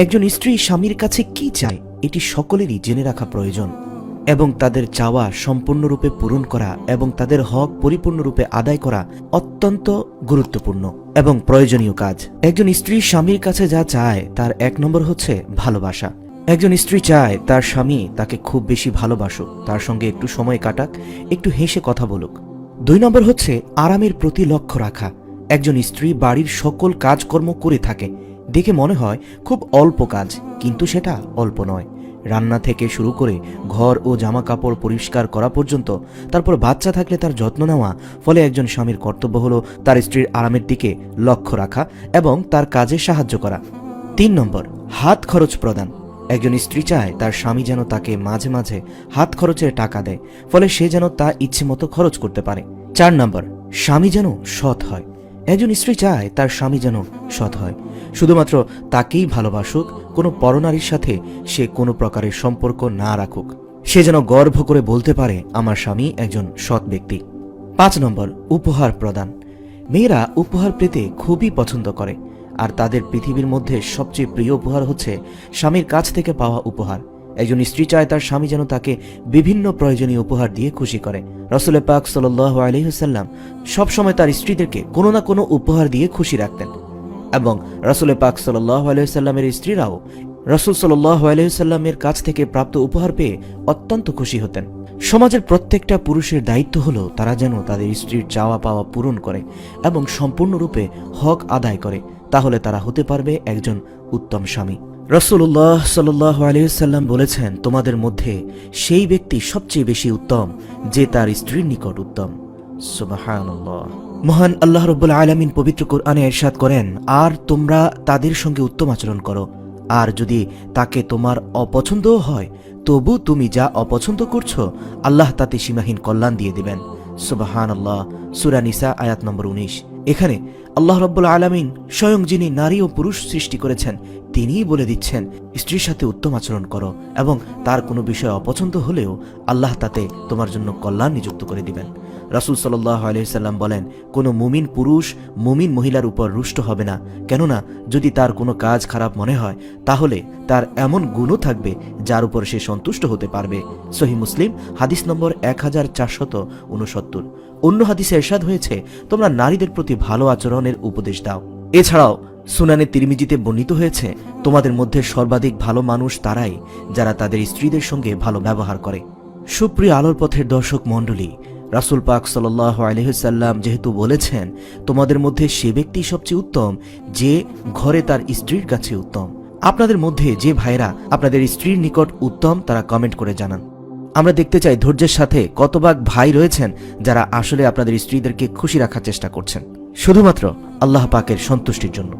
একজন স্ত্রী স্বামীর কাছে কি চায় এটি সকলেরই জেনে রাখা প্রয়োজন এবং তাদের চাওয়া সম্পূর্ণরূপে পূরণ করা এবং তাদের হক পরিপূর্ণরূপে আদায় করা অত্যন্ত গুরুত্বপূর্ণ এবং প্রয়োজনীয় কাজ। একজন স্ত্রী স্বামীর কাছে যা চায় তার এক নম্বর হচ্ছে ভালোবাসা। একজন স্ত্রী চায় তার স্বামী তাকে খুব বেশি ভালোবাসুক, তার সঙ্গে একটু সময় কাটাক, একটু হেসে কথা বলুক। 2 নম্বর হচ্ছে আরামের প্রতি লক্ষ্য রাখা। একজন স্ত্রী বাড়ির সকল কাজকর্ম করে থাকে, দেখে মনে হয় খুব অল্প কাজ, কিন্তু সেটা অল্প নয়। রান্না থেকে শুরু করে ঘর ও জামা কাপড় পরিষ্কার করা পর্যন্ত, তারপর বাচ্চা থাকলে তার যত্ন নেওয়া। ফলে একজন স্বামীর কর্তব্য হলো তার স্ত্রীর আরামের দিকে লক্ষ্য রাখা এবং তার কাজে সাহায্য করা। 3 নম্বর হাত খরচ প্রদান। একজন স্ত্রী চায় তার স্বামী যেন তাকে মাঝে মাঝে হাত খরচের টাকা দেয়, ফলে সে যেন তা ইচ্ছে মতো খরচ করতে পারে। 4 নম্বর স্বামী যেন সৎ হয়। একজন স্ত্রী চায় তার স্বামী যেন সৎ হয়, শুধুমাত্র তাকেই ভালোবাসুক, কোনো পরনারীর সাথে সে কোনো প্রকারের সম্পর্ক না রাখুক। সে যেন গর্ব করে বলতে পারে আমার স্বামী একজন সৎ ব্যক্তি। 5 নম্বর উপহার প্রদান। মেয়েরা উপহার পেতে খুবই পছন্দ করে, আর তাদের পৃথিবীর মধ্যে সবচেয়ে প্রিয় উপহার হচ্ছে স্বামীর কাছ থেকে পাওয়া উপহার। একজন স্ত্রী চায় তার স্বামী যেন তাকে বিভিন্ন প্রয়োজনীয় উপহার দিয়ে খুশি করে। রাসূল পাক সাল্লাল্লাহু আলাইহি ওয়াসাল্লাম সবসময় তার স্ত্রীদেরকে কোনো না কোনো উপহার দিয়ে খুশি রাখতেন, এবং রাসূল পাক সাল্লাল্লাহু আলাইহি ওয়াসাল্লামের স্ত্রীরাও রাসূল সাল্লাল্লাহু আলাইহি ওয়াসাল্লামের কাছ থেকে প্রাপ্ত উপহার পেয়ে অত্যন্ত খুশি হতেন। সমাজের প্রত্যেকটা পুরুষের দায়িত্ব হলো তারা যেন তাদের স্ত্রীর চাওয়া পাওয়া পূরণ করে এবং সম্পূর্ণরূপে হক আদায় করে, তাহলে তারা হতে পারবে একজন উত্তম স্বামী। রাসূলুল্লাহ সাল্লাল্লাহু আলাইহি ওয়াসাল্লাম বলেছেন, তোমাদের মধ্যে সেই ব্যক্তি সবচেয়ে বেশি উত্তম যে তার স্ত্রীর নিকট উত্তম। সুবহানাল্লাহ। মহান আল্লাহ রাব্বুল আলামিন পবিত্র কোরআনে ইরশাদ করেন, আর তোমরা তাদের সঙ্গে উত্তম আচরণ করো, আর যদি তাকে তোমার অপছন্দও হয় তবু তুমি যা অপছন্দ করছো আল্লাহ তাতে সীমাহীন কল্যাণ দিয়ে দিবেন। সুবহানাল্লাহ। সূরা নিসা আয়াত নম্বর 19। এখানে আল্লাহ রাব্বুল আলামিন স্বয়ং যিনি নারী ও পুরুষ সৃষ্টি করেছেন তিনিই বলে দিচ্ছেন স্ত্রীর সাথে উত্তম আচরণ করো, এবং তার কোনো বিষয় অপছন্দ হলেও আল্লাহ তাতে তোমার জন্য কল্যাণ নিযুক্ত করে দিবেন। রাসূল সাল্লাল্লাহু আলাইহি সাল্লাম বলেন, কোনো মুমিন পুরুষ মুমিন মহিলার উপর রুষ্ট হবে না, কেননা যদি তার কোনো কাজ খারাপ মনে হয় তাহলে তার এমন গুণও থাকবে যার উপর সে সন্তুষ্ট হতে পারবে। সহিহ মুসলিম হাদিস নম্বর 1469। অন্য হাদিসে ইরশাদ হয়েছে, তোমরা নারীদের প্রতি ভালো আচরণের উপদেশ দাও। এছাড়াও সুনানে তিরমিজিতে বর্ণিত হয়েছে, তোমাদের মধ্যে সর্বাধিক ভালো মানুষ তারাই যারা তাদের স্ত্রীদের সঙ্গে ভালো ব্যবহার করে। সুপ্রিয় আলোর পথের দর্শক মণ্ডলী, রাসূল পাক সাল্লাল্লাহু আলাইহি ওয়াসাল্লাম যেহেতু বলেছেন তোমাদের মধ্যে সে ব্যক্তি সবচেয়ে উত্তম যে ঘরে তার স্ত্রীর কাছে উত্তম, আপনাদের মধ্যে যে ভাইরা আপনাদের স্ত্রীর নিকট উত্তম তারা কমেন্ট করে জানান। আমরা দেখতে চাই ধৈর্যের সাথে কতভাগ ভাই রয়েছেন যারা আসলে আপনাদের স্ত্রীদেরকে খুশি রাখার চেষ্টা করছেন শুধুমাত্র আল্লাহ পাকের সন্তুষ্টির জন্য।